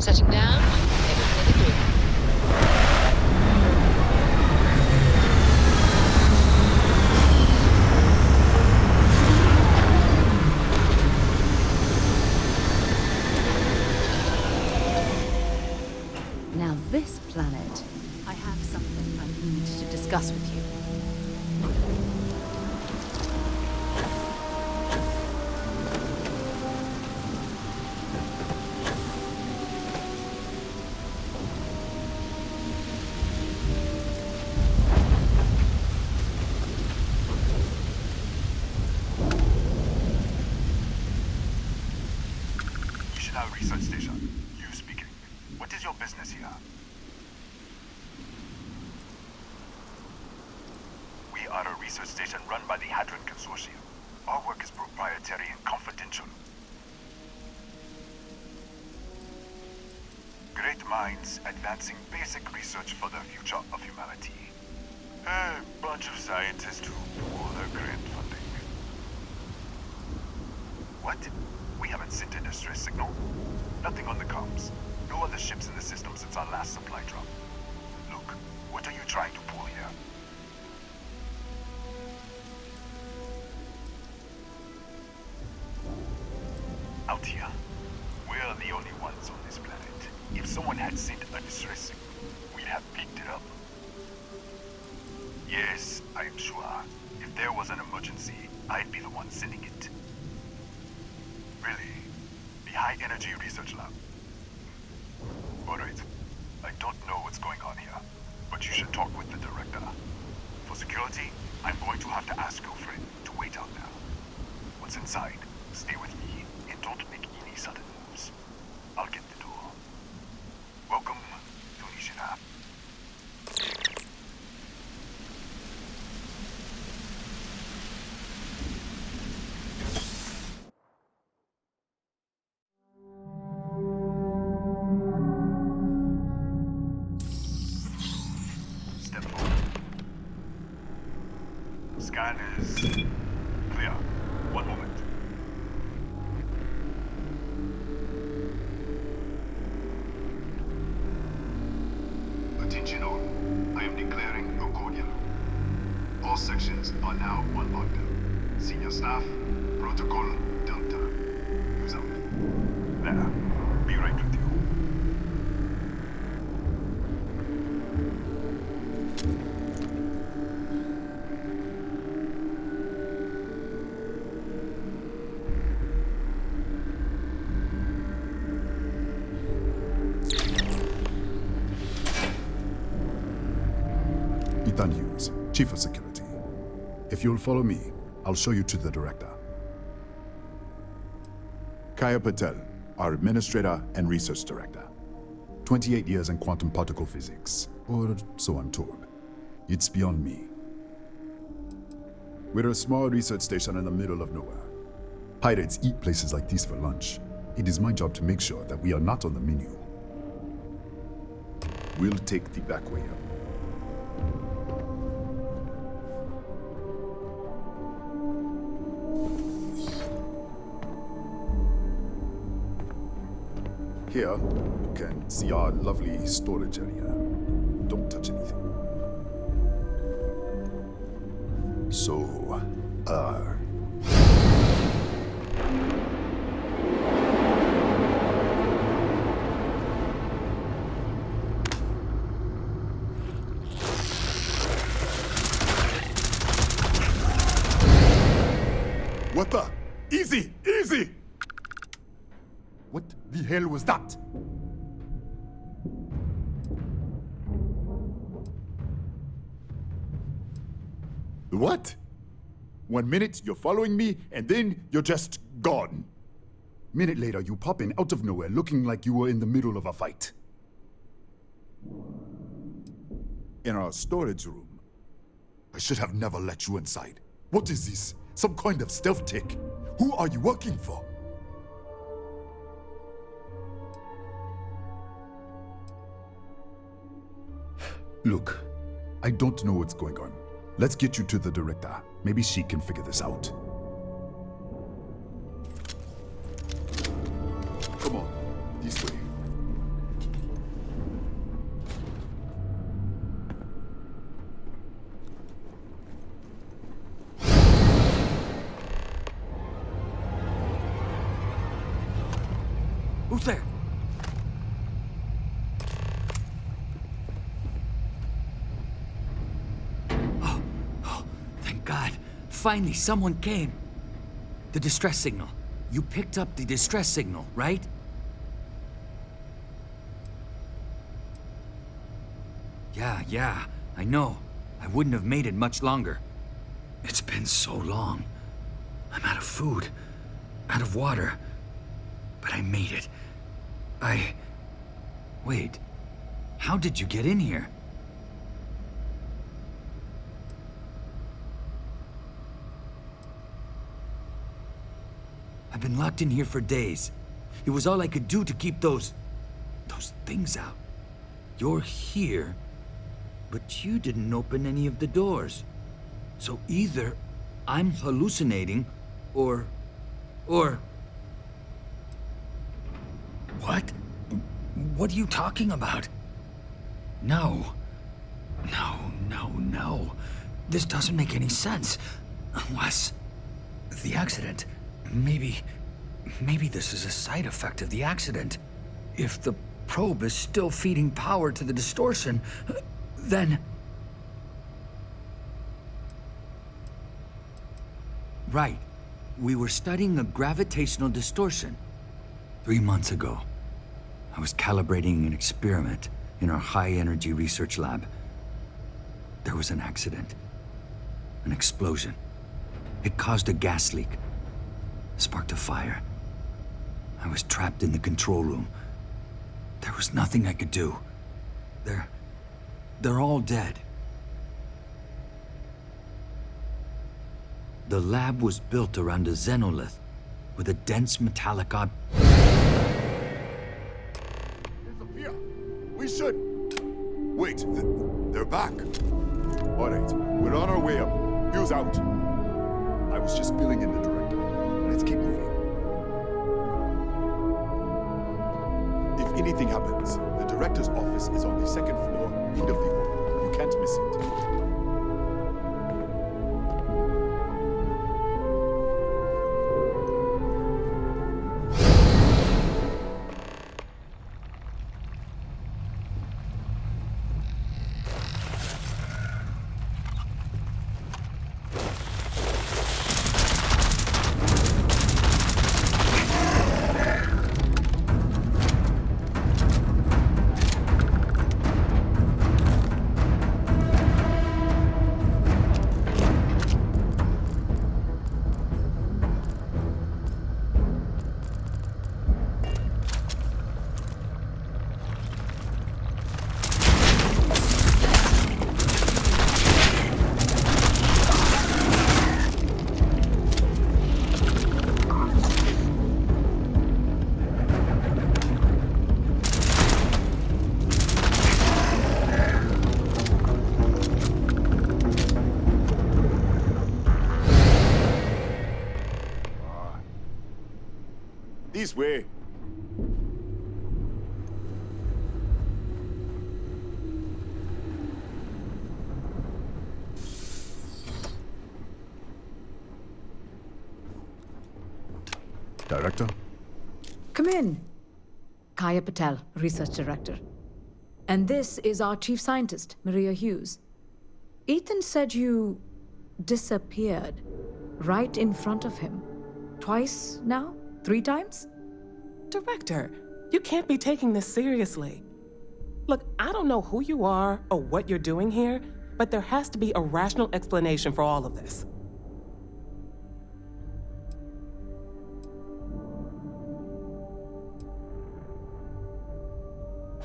Setting down. Heading for the group. Now this planet, I have something I need to discuss with you. Our research station. You speaking. What is your business here? We are a research station run by the Hadron Consortium. Our work is proprietary and confidential. Great minds advancing basic research for the future of humanity. A bunch of scientists who pull their grant funding. What? We haven't sent a distress signal. Nothing on the comms. No other ships in the system since our last supply drop. Look, what are you trying to pull here? Out here, we're the only ones on this planet. If someone had sent a distress signal, we'd have picked it up. Yes, I'm sure. If there was an emergency, I'd be the one sending it. Really? The High Energy Research Lab? Alright. I don't know what's going on here, but you should talk with the director. For security, I'm going to have to ask your friend to wait out there. Once inside, stay with me and don't make any sudden moves. I'll get the door. Welcome to Nishina. Step forward. Scan is clear. One moment. Attention all. I am declaring a cordial. All sections are now on lockdown. Senior staff, protocol Delta. Use only. There. Be right with you. Ethan Hughes, Chief of Security. If you'll follow me, I'll show you to the director. Kaya Patel, our Administrator and Research Director. 28 years in quantum particle physics, or so I'm told. It's beyond me. We're a small research station in the middle of nowhere. Pirates eat places like these for lunch. It is my job to make sure that we are not on the menu. We'll take the back way up. Here, you can see our lovely storage area. Don't touch anything. So, What the? Easy! Easy! What the hell was that? What? 1 minute you're following me, and then you're just gone. Minute later, you pop in out of nowhere looking like you were in the middle of a fight. In our storage room. I should have never let you inside. What is this? Some kind of stealth tech? Who are you working for? Look, I don't know what's going on. Let's get you to the director. Maybe she can figure this out. Come on, this way. Who's there? Oh, thank God. Finally, someone came. The distress signal. You picked up the distress signal, right? Yeah, I know. I wouldn't have made it much longer. It's been so long. I'm out of food, out of water. But I made it. Wait. How did you get in here? I've been locked in here for days. It was all I could do to keep those things out. You're here, but you didn't open any of the doors. So either I'm hallucinating, or... What? What are you talking about? No. This doesn't make any sense. Unless... the accident. Maybe this is a side effect of the accident. If the probe is still feeding power to the distortion, then... Right. We were studying a gravitational distortion. 3 months ago, I was calibrating an experiment in our high-energy research lab. There was an accident. An explosion. It caused a gas leak. Sparked a fire. I was trapped in the control room. There was nothing I could do. They're all dead. The lab was built around a xenolith with a dense metallic Disappear. We should... Wait, they're back. All right, we're on our way up. Who's out? I was just filling in the director. Let's keep moving. If anything happens, the director's office is on the second floor, end of the hall. You can't miss it. This way. Director? Come in. Kaya Patel, Research Director. And this is our Chief Scientist, Maria Hughes. Ethan said you disappeared right in front of him. Twice now? 3 times? Director, you can't be taking this seriously. Look, I don't know who you are or what you're doing here, but there has to be a rational explanation for all of this.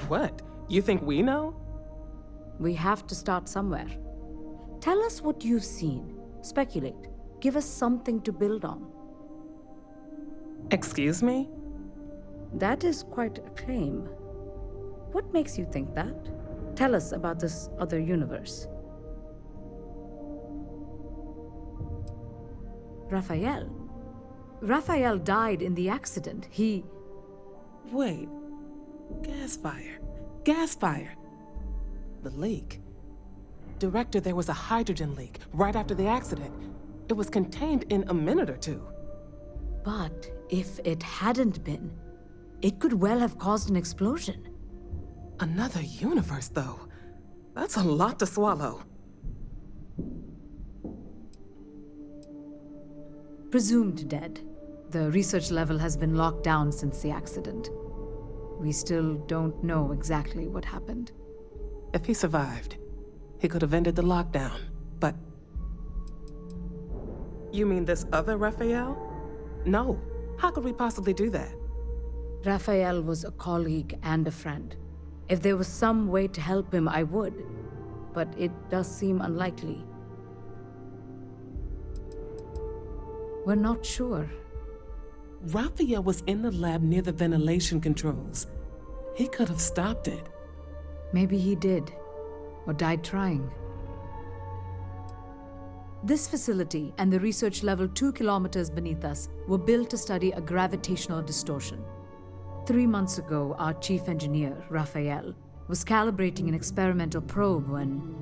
What? You think we know? We have to start somewhere. Tell us what you've seen. Speculate. Give us something to build on. Excuse me? That is quite a claim. What makes you think that? Tell us about this other universe. Raphael. Raphael died in the accident. He... Wait. Gas fire. Gas fire. The leak. Director, there was a hydrogen leak right after the accident. It was contained in a minute or two. But if it hadn't been, It could well have caused an explosion. Another universe, though. That's a lot to swallow. Presumed dead. The research level has been locked down since the accident. We still don't know exactly what happened. If he survived, he could have ended the lockdown, but... You mean this other Raphael? No. How could we possibly do that? Raphael was a colleague and a friend. If there was some way to help him, I would. But it does seem unlikely. We're not sure. Raphael was in the lab near the ventilation controls. He could have stopped it. Maybe he did, or died trying. This facility and the research level 2 kilometers beneath us were built to study a gravitational distortion. 3 months ago, our chief engineer, Raphael, was calibrating an experimental probe when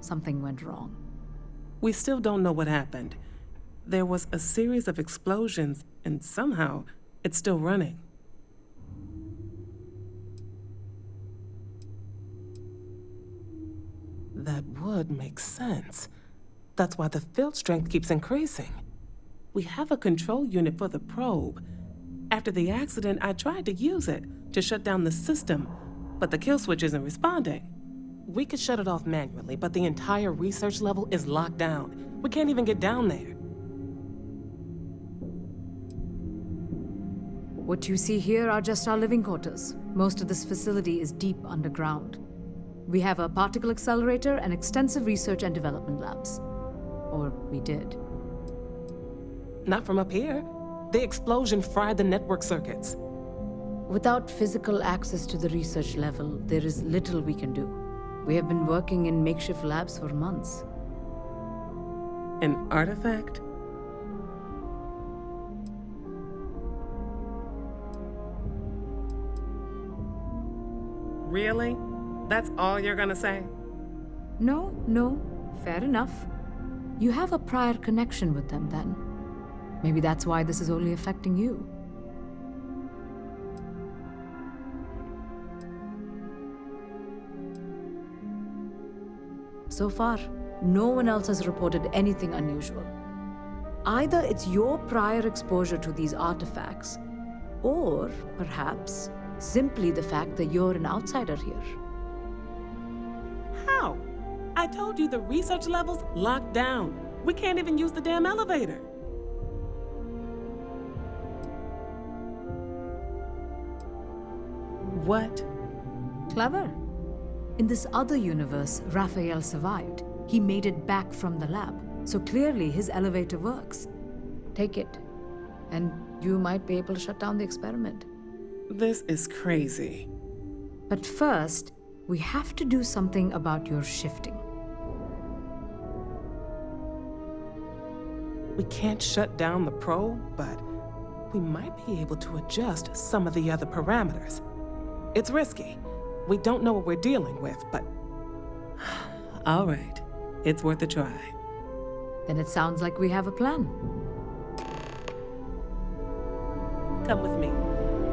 something went wrong. We still don't know what happened. There was a series of explosions, and somehow it's still running. That would make sense. That's why the field strength keeps increasing. We have a control unit for the probe. After the accident, I tried to use it to shut down the system, but the kill switch isn't responding. We could shut it off manually, but the entire research level is locked down. We can't even get down there. What you see here are just our living quarters. Most of this facility is deep underground. We have a particle accelerator and extensive research and development labs. Or we did. Not from up here. The explosion fried the network circuits. Without physical access to the research level, there is little we can do. We have been working in makeshift labs for months. An artifact? Really? That's all you're gonna say? No, fair enough. You have a prior connection with them then. Maybe that's why this is only affecting you. So far, no one else has reported anything unusual. Either it's your prior exposure to these artifacts, or perhaps simply the fact that you're an outsider here. How? I told you the research level's locked down. We can't even use the damn elevator. What? Clever. In this other universe, Raphael survived. He made it back from the lab, so clearly his elevator works. Take it, and you might be able to shut down the experiment. This is crazy. But first, we have to do something about your shifting. We can't shut down the probe, but we might be able to adjust some of the other parameters. It's risky. We don't know what we're dealing with, but... All right. It's worth a try. Then it sounds like we have a plan. Come with me.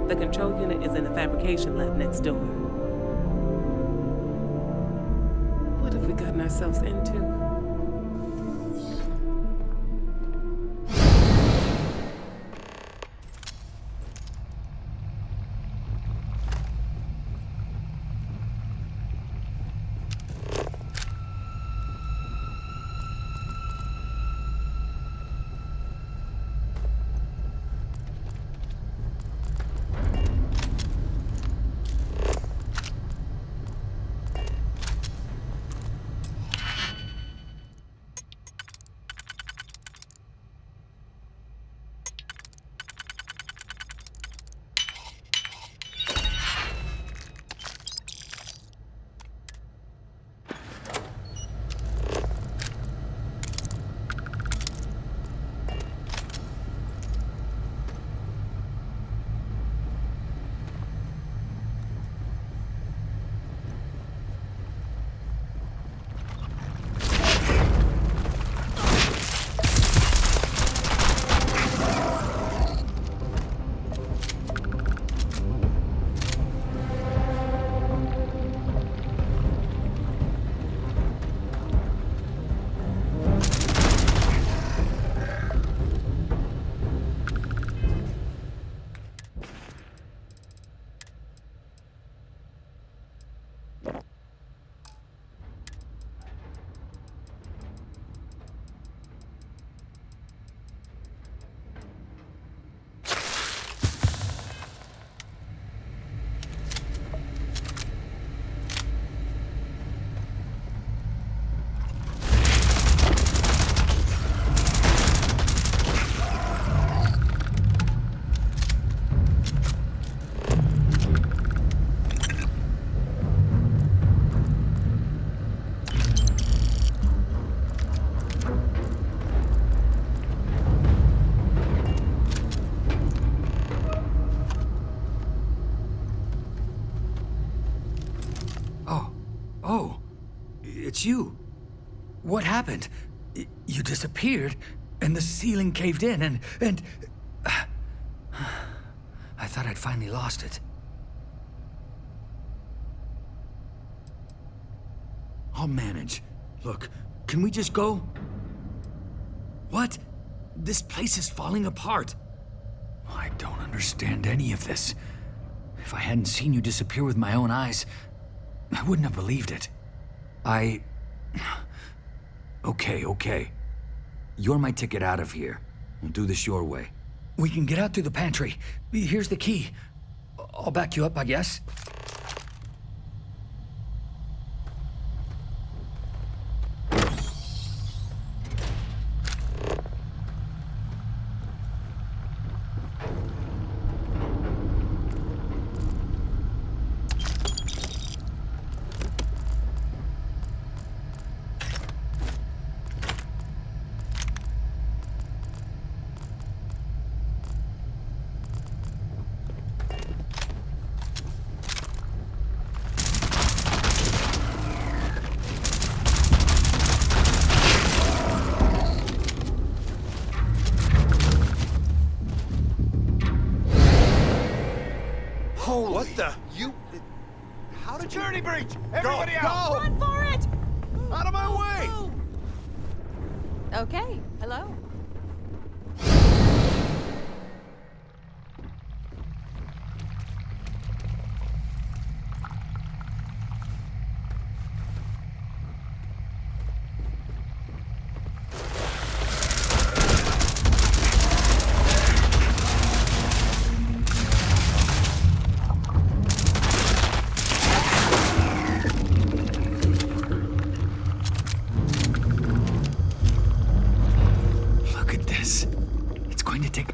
The control unit is in the fabrication lab next door. What have we gotten ourselves into? it's you. What happened? You disappeared, and the ceiling caved in, and... I thought I'd finally lost it. I'll manage. Look, can we just go? What? This place is falling apart. I don't understand any of this. If I hadn't seen you disappear with my own eyes, I wouldn't have believed it. Okay. You're my ticket out of here. We'll do this your way. We can get out through the pantry. Here's the key. I'll back you up, I guess. What the? How did Security breach! Everybody out! Run for it! Out of my way! Okay, hello.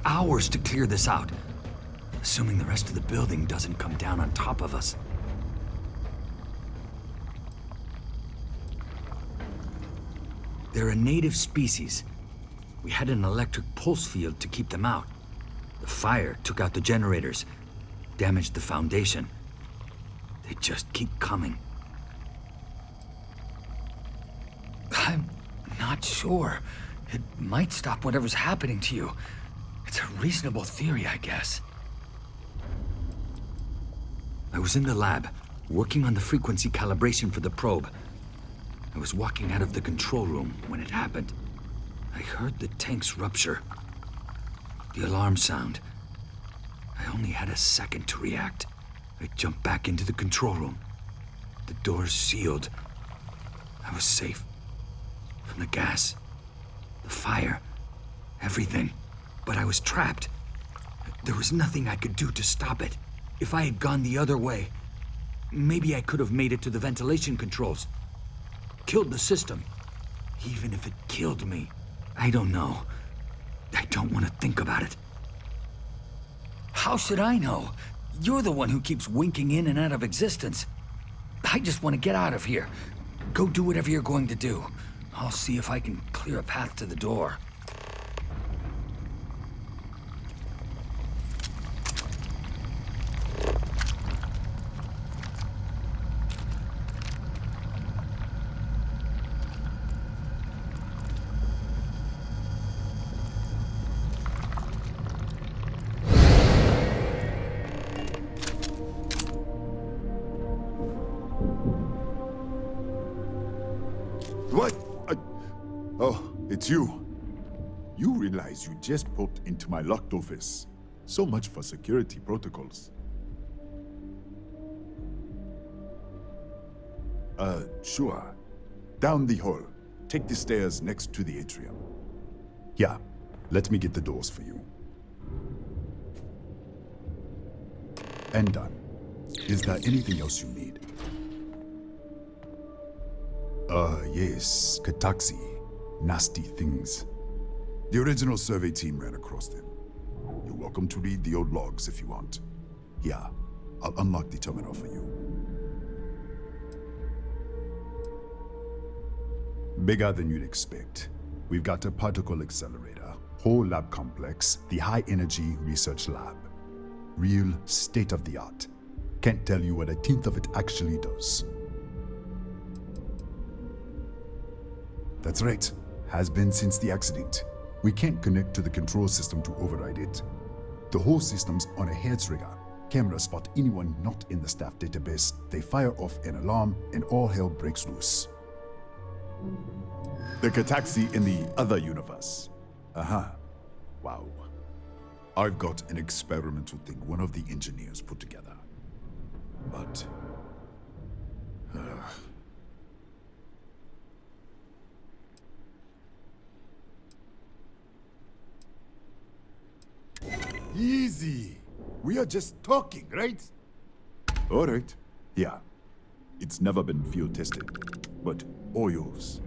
Hours to clear this out, assuming the rest of the building doesn't come down on top of us. They're a native species. We had an electric pulse field to keep them out. The fire took out the generators, damaged the foundation. They just keep coming. I'm not sure. It might stop whatever's happening to you. It's a reasonable theory, I guess. I was in the lab, working on the frequency calibration for the probe. I was walking out of the control room when it happened. I heard the tanks rupture. The alarm sound. I only had a second to react. I jumped back into the control room. The doors sealed. I was safe. From the gas, the fire, everything. But I was trapped. There was nothing I could do to stop it. If I had gone the other way, maybe I could have made it to the ventilation controls. Killed the system. Even if it killed me, I don't know. I don't want to think about it. How should I know? You're the one who keeps winking in and out of existence. I just want to get out of here. Go do whatever you're going to do. I'll see if I can clear a path to the door. What? Oh, it's you. You realize you just popped into my locked office. So much for security protocols. Sure. Down the hall. Take the stairs next to the atrium. Yeah, let me get the doors for you. And done. Is there anything else you need? Yes, Kataxi. Nasty things. The original survey team ran across them. You're welcome to read the old logs if you want. Here, I'll unlock the terminal for you. Bigger than you'd expect. We've got a particle accelerator, whole lab complex, the high-energy research lab. Real state-of-the-art. Can't tell you what a tenth of it actually does. That's right. Has been since the accident. We can't connect to the control system to override it. The whole system's on a hair-trigger. Cameras spot anyone not in the staff database. They fire off an alarm and all hell breaks loose. The Kataxi in the other universe. Aha. Wow. I've got an experimental thing one of the engineers put together. But... Easy. We are just talking, right? All right. Yeah. It's never been field tested, but all yours.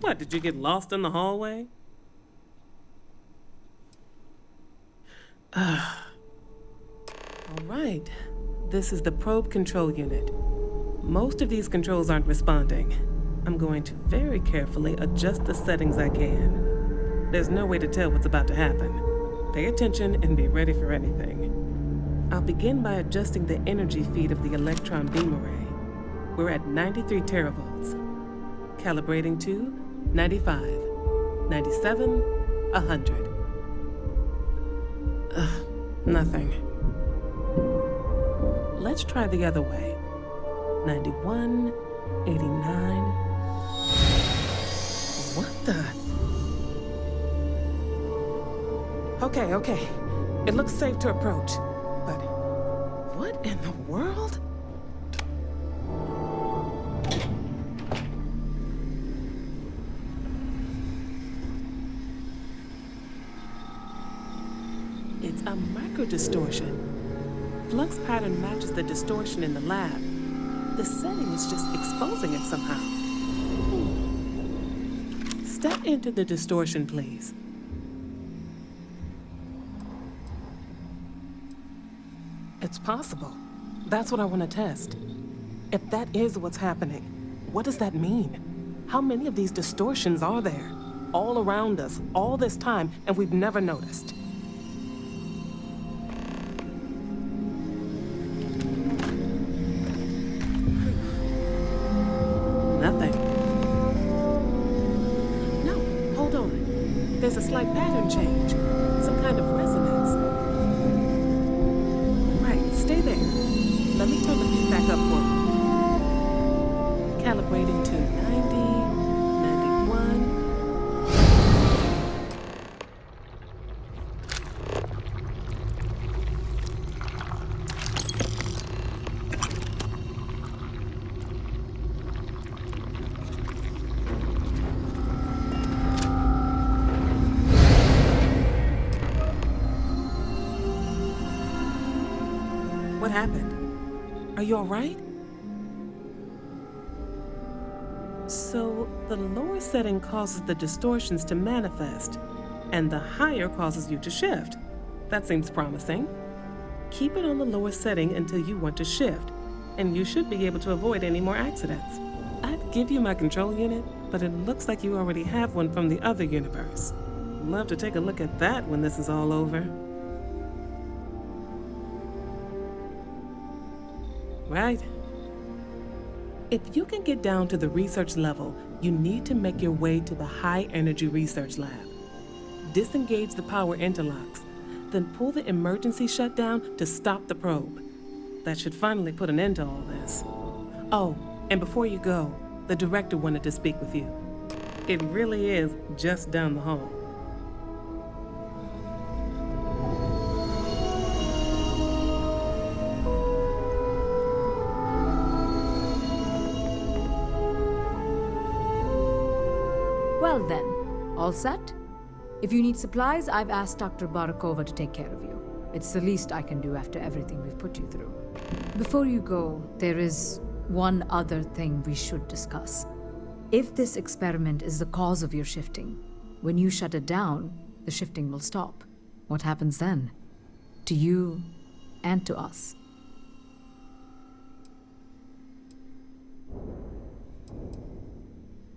What, did you get lost in the hallway? All right. This is the probe control unit. Most of these controls aren't responding. I'm going to very carefully adjust the settings I can. There's no way to tell what's about to happen. Pay attention and be ready for anything. I'll begin by adjusting the energy feed of the electron beam array. We're at 93 teravolts. Calibrating to 95, 97, 100. Nothing. Let's try the other way. 91, 89. What the? Okay. It looks safe to approach. But what in the world? It's a microdistortion. Flux pattern matches the distortion in the lab. The setting is just exposing it somehow. Step into the distortion, please. It's possible. That's what I want to test. If that is what's happening, what does that mean? How many of these distortions are there? All around us, all this time, and we've never noticed. Nothing. No, hold on. There's a slight pattern change. Some kind of resonance. Stay there. Let me turn the beat back up for you. Calibrating to 90, 91. What happened? Are you all right? So, the lower setting causes the distortions to manifest, and the higher causes you to shift. That seems promising. Keep it on the lower setting until you want to shift, and you should be able to avoid any more accidents. I'd give you my control unit, but it looks like you already have one from the other universe. Love to take a look at that when this is all over. Right. If you can get down to the research level, you need to make your way to the high-energy research lab. Disengage the power interlocks, then pull the emergency shutdown to stop the probe. That should finally put an end to all this. Oh, and before you go, the director wanted to speak with you. It really is just down the hall. Well then, all set? If you need supplies, I've asked Dr. Barakova to take care of you. It's the least I can do after everything we've put you through. Before you go, there is one other thing we should discuss. If this experiment is the cause of your shifting, when you shut it down, the shifting will stop. What happens then? To you and to us.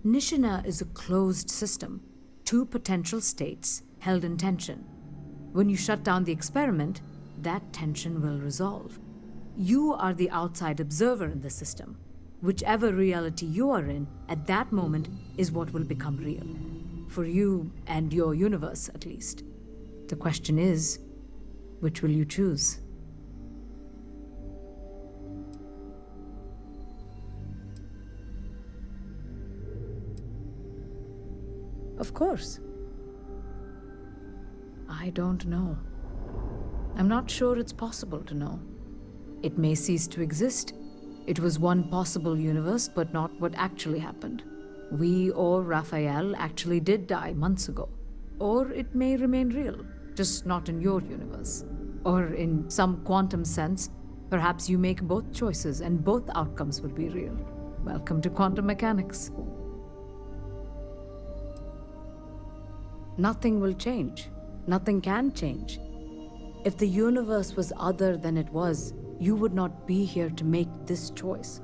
Nishina is a closed system, two potential states held in tension. When you shut down the experiment, that tension will resolve. You are the outside observer in the system. Whichever reality you are in at that moment is what will become real. For you and your universe, at least. The question is, which will you choose? Of course. I don't know. I'm not sure it's possible to know. It may cease to exist. It was one possible universe, but not what actually happened. We or Raphael actually did die months ago. Or it may remain real, just not in your universe. Or in some quantum sense, perhaps you make both choices and both outcomes will be real. Welcome to quantum mechanics. Nothing will change. Nothing can change. If the universe was other than it was, you would not be here to make this choice.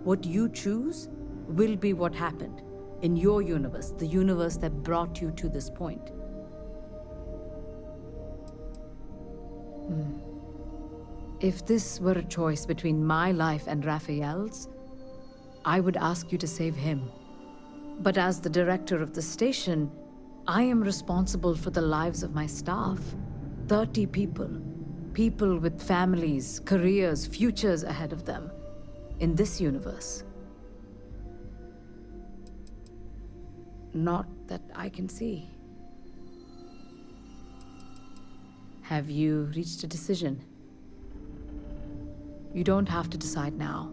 What you choose will be what happened in your universe, the universe that brought you to this point. If this were a choice between my life and Raphael's, I would ask you to save him. But as the director of the station, I am responsible for the lives of my staff. 30 people. People with families, careers, futures ahead of them. In this universe. Not that I can see. Have you reached a decision? You don't have to decide now,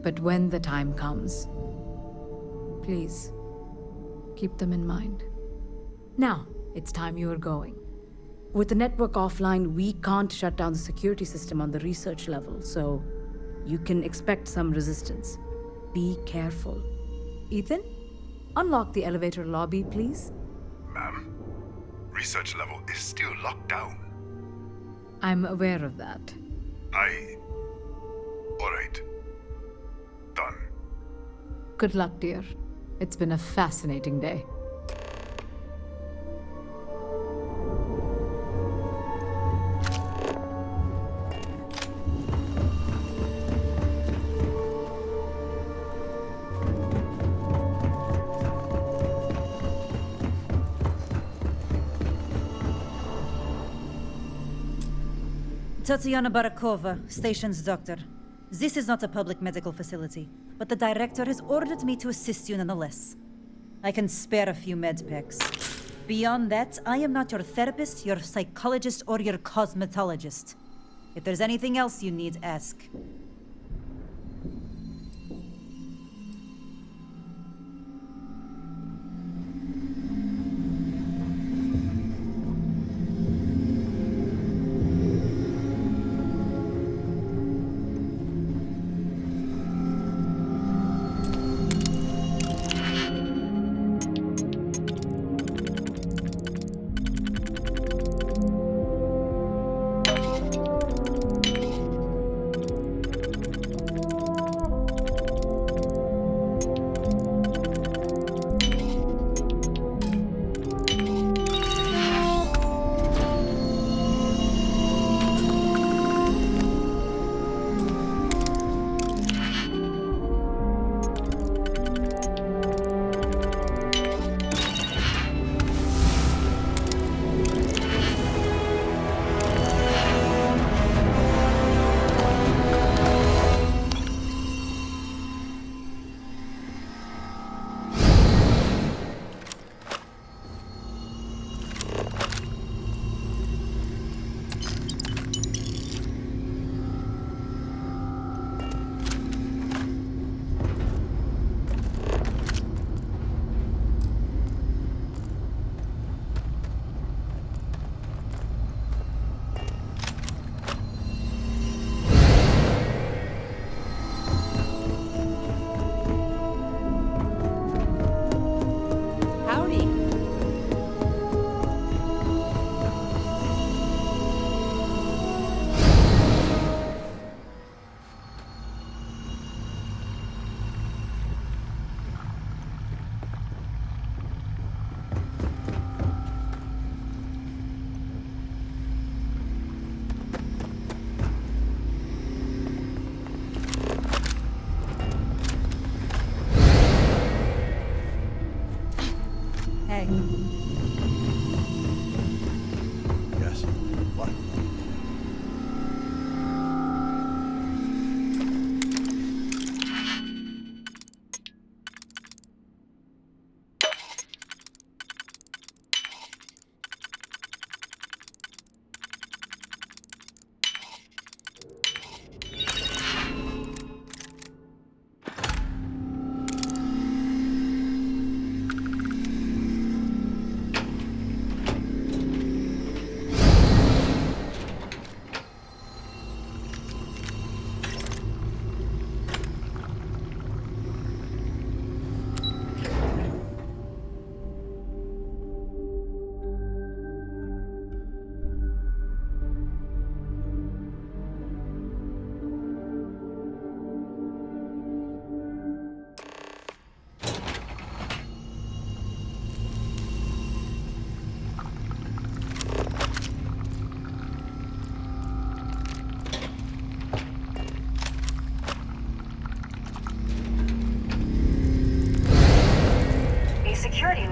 but when the time comes, please, keep them in mind. Now, it's time you are going. With the network offline, we can't shut down the security system on the research level, so you can expect some resistance. Be careful. Ethan, unlock the elevator lobby, please. Ma'am, research level is still locked down. I'm aware of that. All right. Done. Good luck, dear. It's been a fascinating day. Tatiana Barakova, station's doctor. This is not a public medical facility, but the director has ordered me to assist you nonetheless. I can spare a few med packs. Beyond that, I am not your therapist, your psychologist, or your cosmetologist. If there's anything else you need, ask. Yes. What?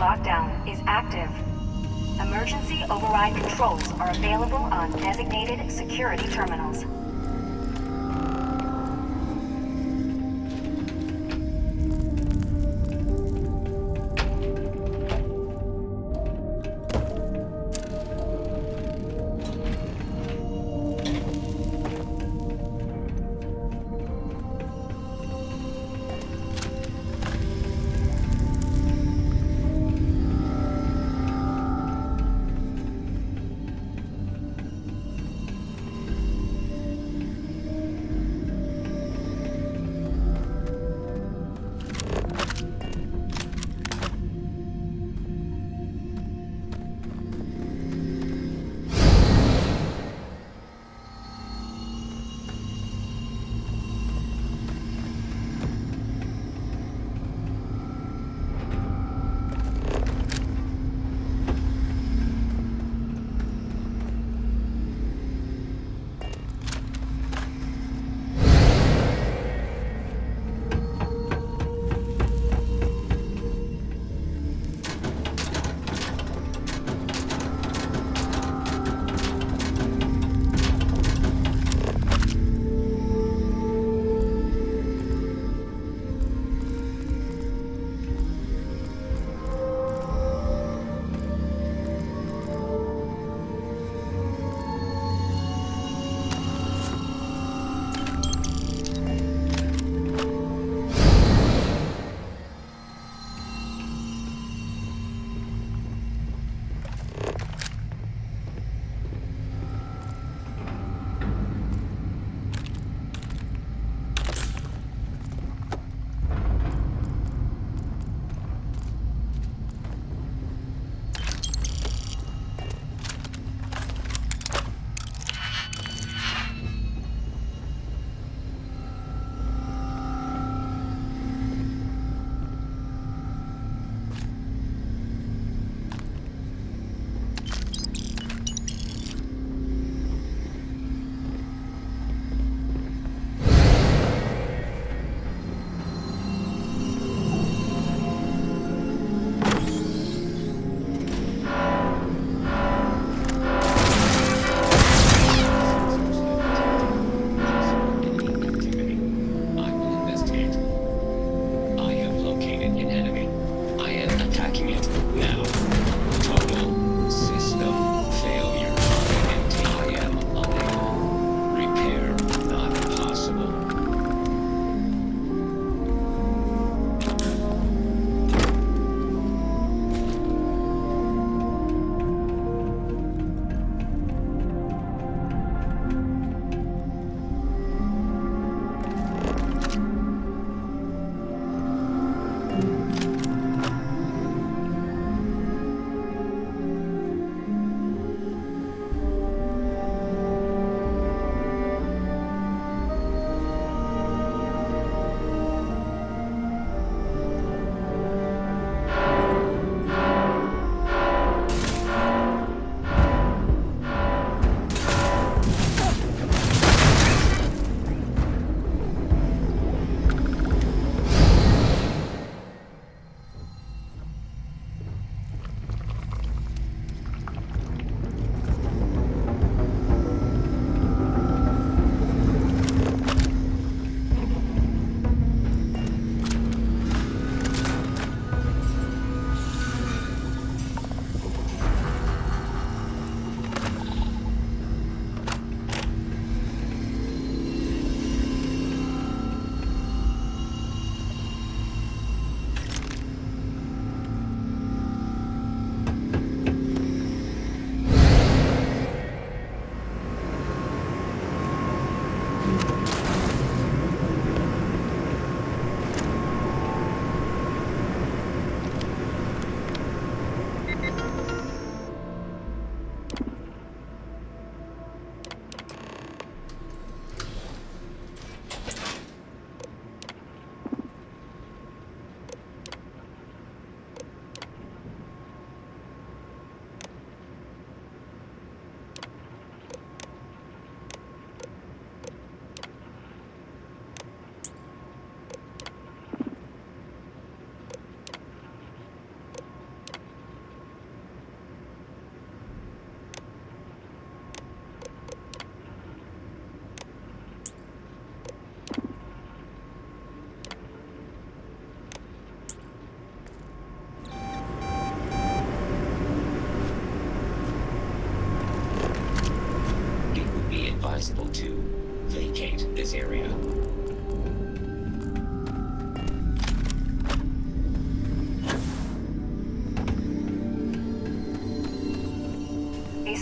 lockdown is active. Emergency override controls are available on designated security terminals.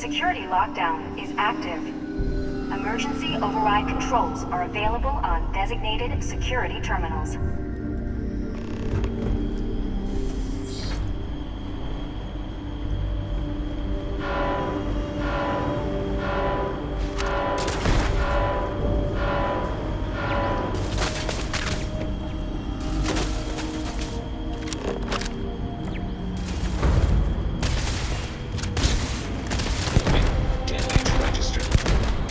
Security lockdown is active. Emergency override controls are available on designated security terminals.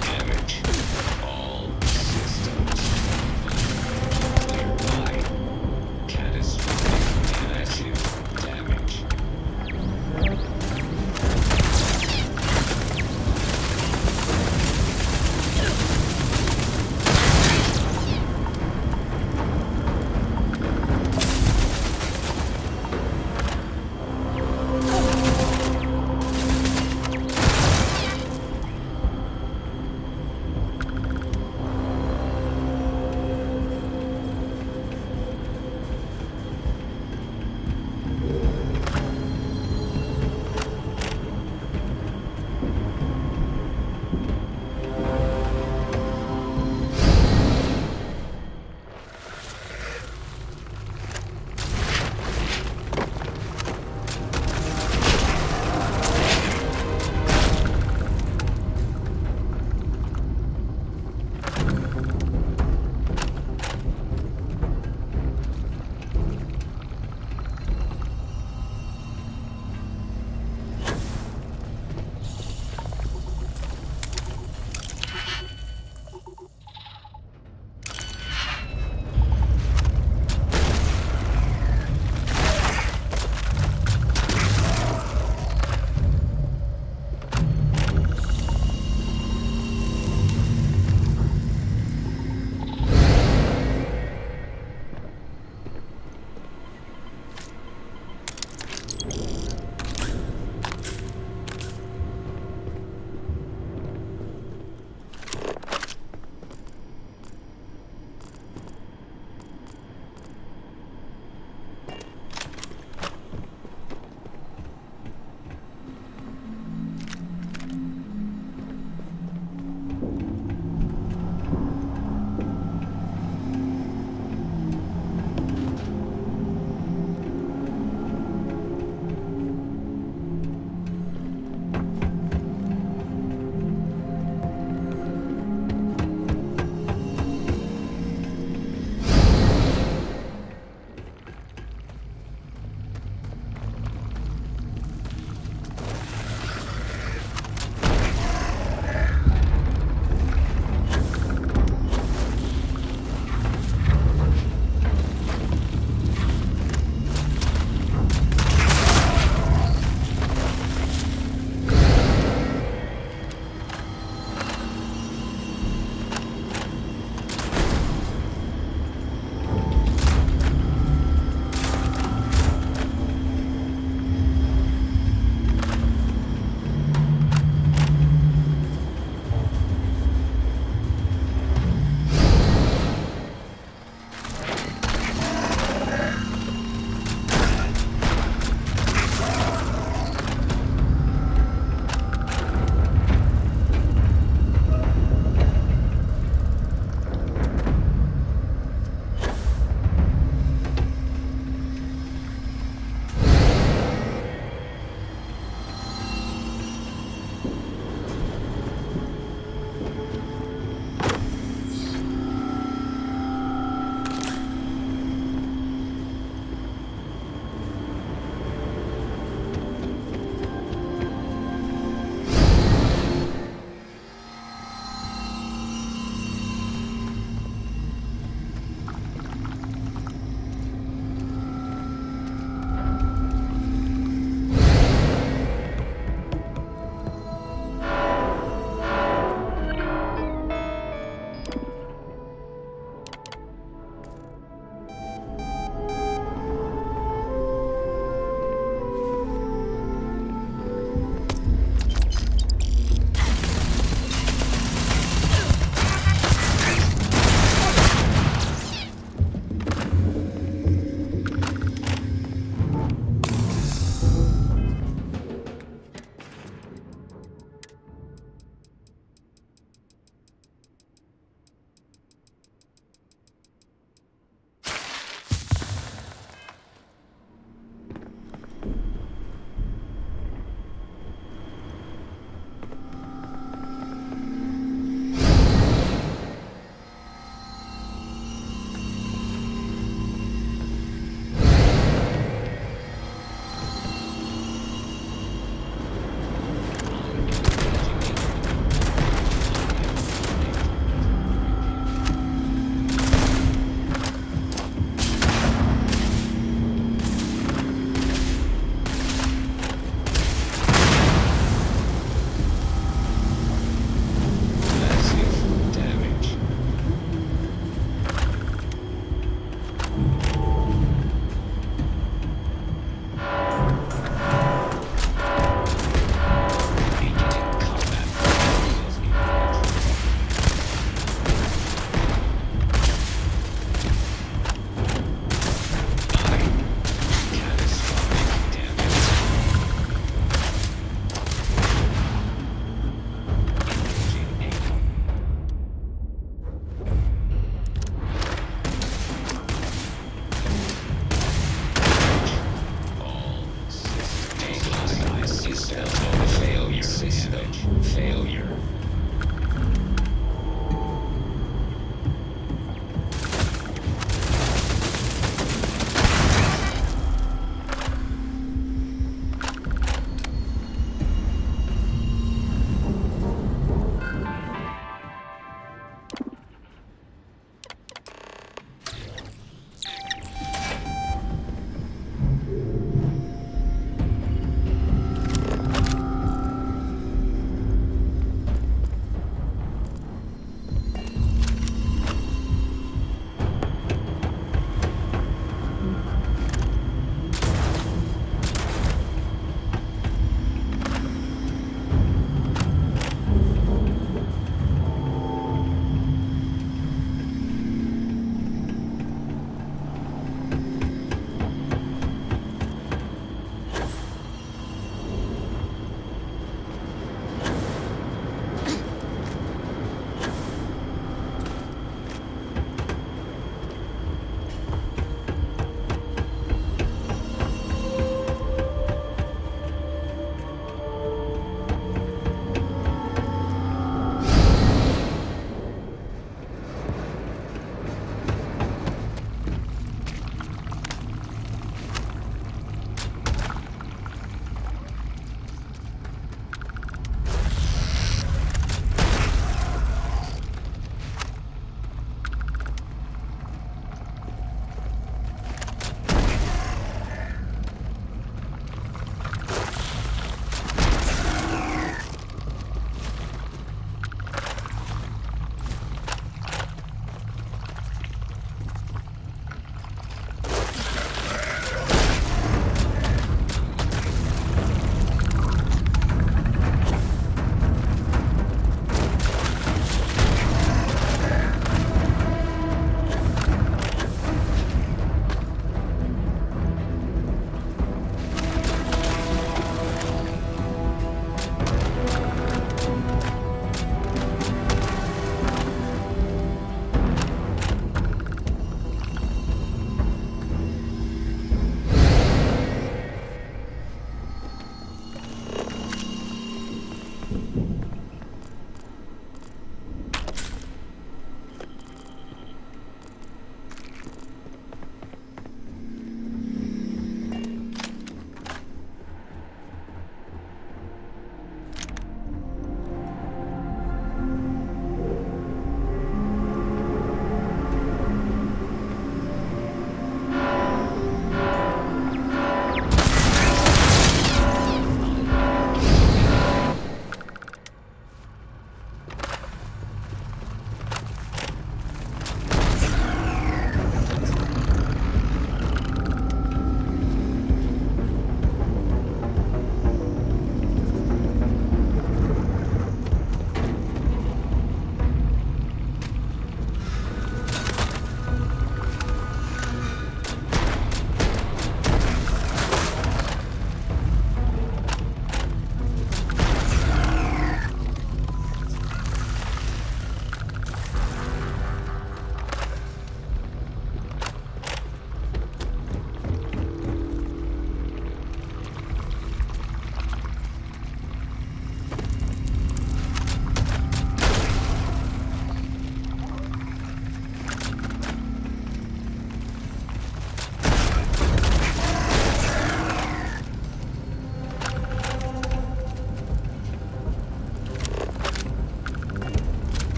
Damage. All systems. Clear by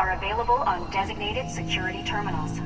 are available on designated security terminals.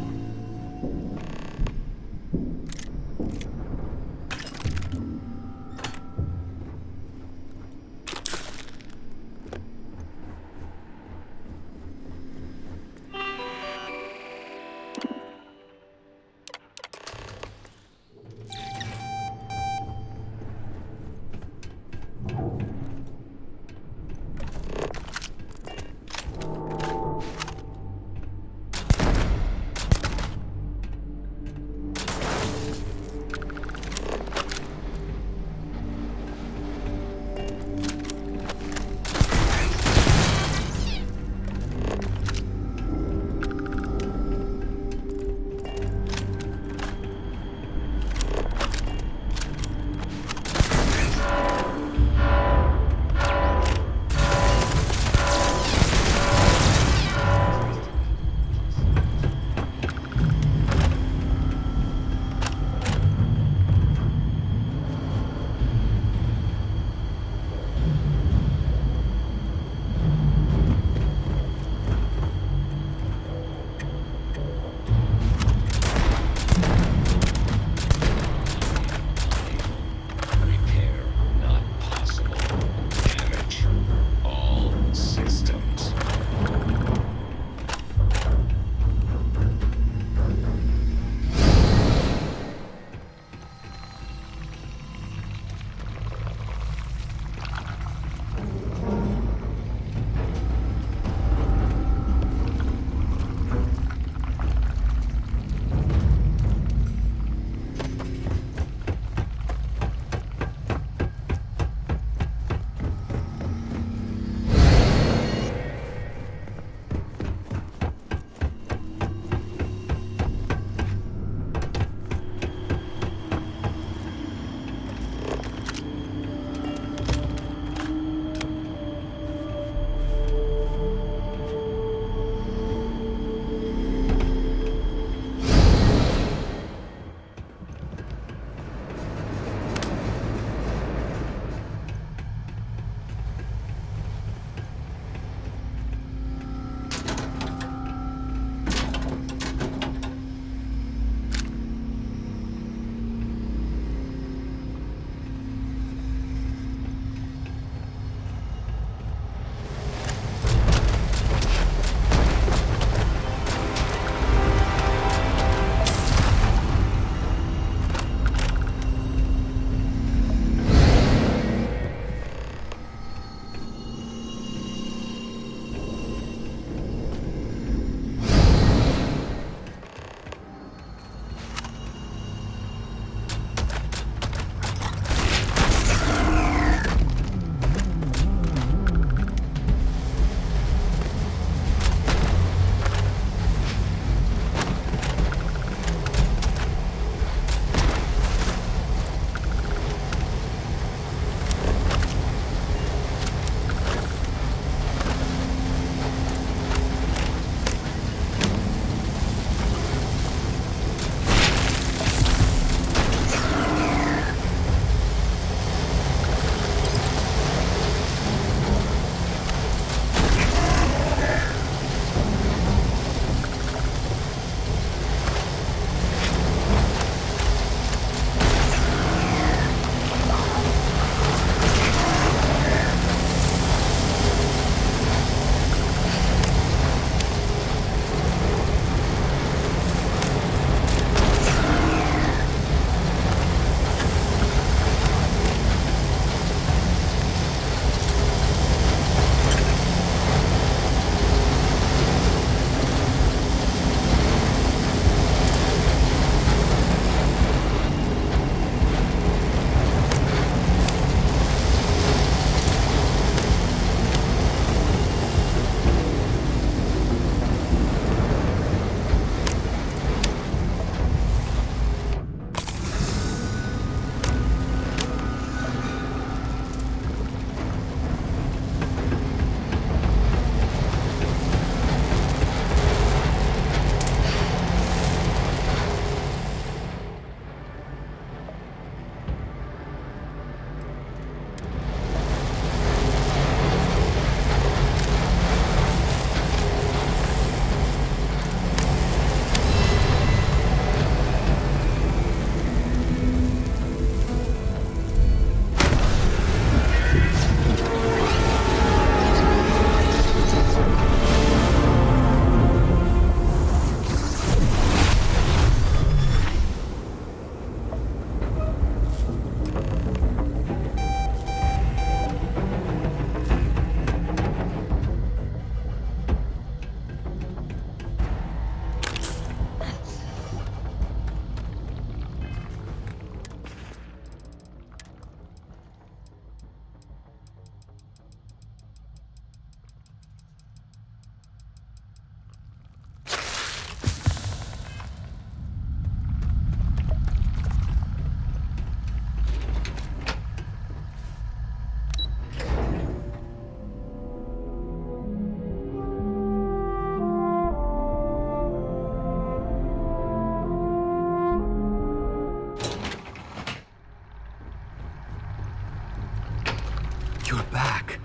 You're back.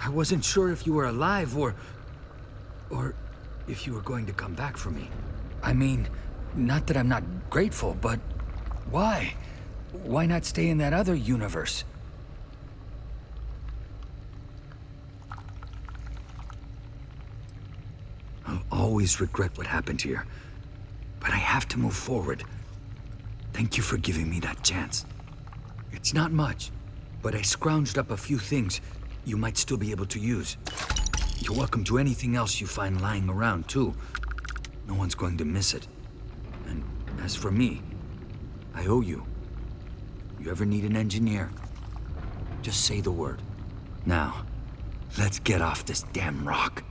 I wasn't sure if you were alive or if you were going to come back for me. I mean, not that I'm not grateful, but why? Why not stay in that other universe? I'll always regret what happened here, but I have to move forward. Thank you for giving me that chance. It's not much, but I scrounged up a few things you might still be able to use. You're welcome to anything else you find lying around, too. No one's going to miss it. And as for me, I owe you. You ever need an engineer? Just say the word. Now, let's get off this damn rock.